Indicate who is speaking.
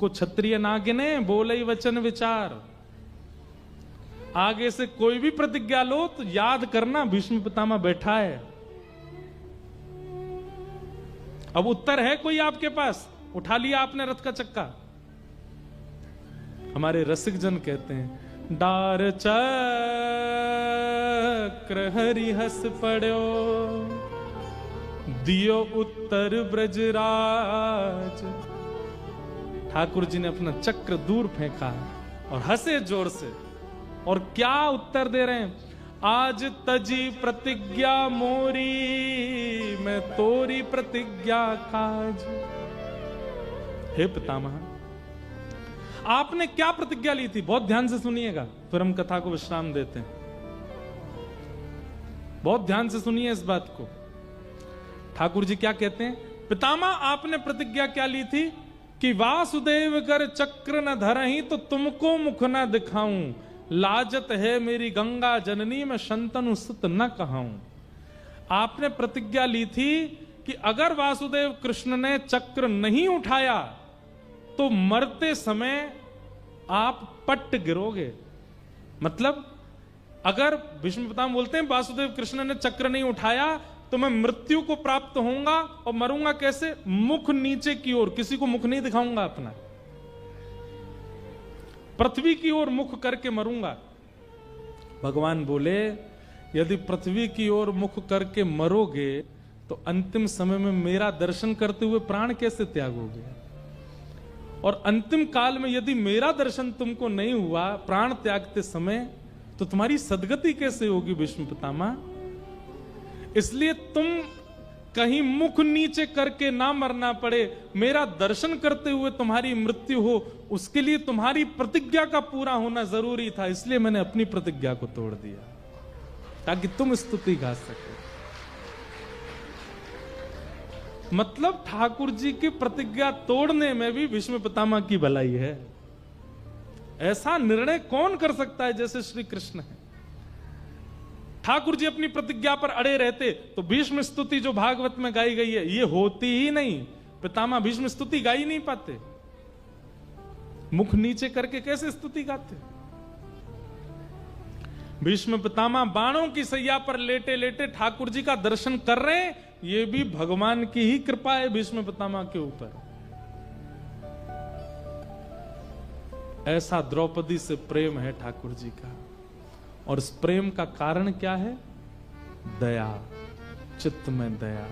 Speaker 1: को क्षत्रिय ना गिने, बोले ही वचन विचार। आगे से कोई भी प्रतिज्ञा लो तो याद करना भीष्म पितामह बैठा है। अब उत्तर है कोई आपके पास? उठा लिया आपने रथ का चक्का? हमारे रसिक जन कहते हैं, डार चक्र हरि हस पड़ो, दियो उत्तर ब्रजराज। ठाकुर जी ने अपना चक्र दूर फेंका और हंसे जोर से, और क्या उत्तर दे रहे हैं? आज तजी प्रतिज्ञा मोरी, मैं तोरी प्रतिज्ञा काज। हे पितामह, आपने क्या प्रतिज्ञा ली थी? बहुत ध्यान से सुनिएगा, फिर हम कथा को विश्राम देते हैं। बहुत ध्यान से सुनिए इस बात को। ठाकुर जी क्या कहते हैं? पितामह, आपने प्रतिज्ञा क्या ली थी कि वासुदेव कर चक्र न धरहीं तो तुमको मुख न दिखाऊं, लाजत है मेरी गंगा जननी, मैं शंतनु सुत न कहाऊं। आपने प्रतिज्ञा ली थी कि अगर वासुदेव कृष्ण ने चक्र नहीं उठाया तो मरते समय आप पट्ट गिरोगे। मतलब अगर भीष्म पितामह बोलते हैं वासुदेव कृष्ण ने चक्र नहीं उठाया तो मैं मृत्यु को प्राप्त होऊंगा, और मरूंगा कैसे? मुख नीचे की ओर, किसी को मुख नहीं दिखाऊंगा अपना, पृथ्वी की ओर मुख करके मरूंगा। भगवान बोले, यदि पृथ्वी की ओर मुख करके मरोगे तो अंतिम समय में मेरा दर्शन करते हुए प्राण कैसे त्यागोगे? और अंतिम काल में यदि मेरा दर्शन तुमको नहीं हुआ प्राण त्यागते समय, तो तुम्हारी सदगति कैसे होगी भीष्म पितामह? इसलिए तुम कहीं मुख नीचे करके ना मरना पड़े, मेरा दर्शन करते हुए तुम्हारी मृत्यु हो, उसके लिए तुम्हारी प्रतिज्ञा का पूरा होना जरूरी था। इसलिए मैंने अपनी प्रतिज्ञा को तोड़ दिया ताकि तुम स्तुति गा सको। मतलब ठाकुर जी की प्रतिज्ञा तोड़ने में भी भीष्म पितामह की भलाई है। ऐसा निर्णय कौन कर सकता है जैसे श्री कृष्ण है। ठाकुर जी अपनी प्रतिज्ञा पर अड़े रहते तो भीष्म स्तुति जो भागवत में गाई गई है ये होती ही नहीं। पितामह भीष्म स्तुति गा ही नहीं पाते, मुख नीचे करके कैसे स्तुति गाते? भीष्म पितामह बाणों की सैया पर लेटे लेटे ठाकुर जी का दर्शन कर रहे हैं, ये भी भगवान की ही कृपा है भीष्म पितामह के ऊपर। ऐसा द्रौपदी से प्रेम है ठाकुर जी का, और इस प्रेम का कारण क्या है? दया, चित्त में दया।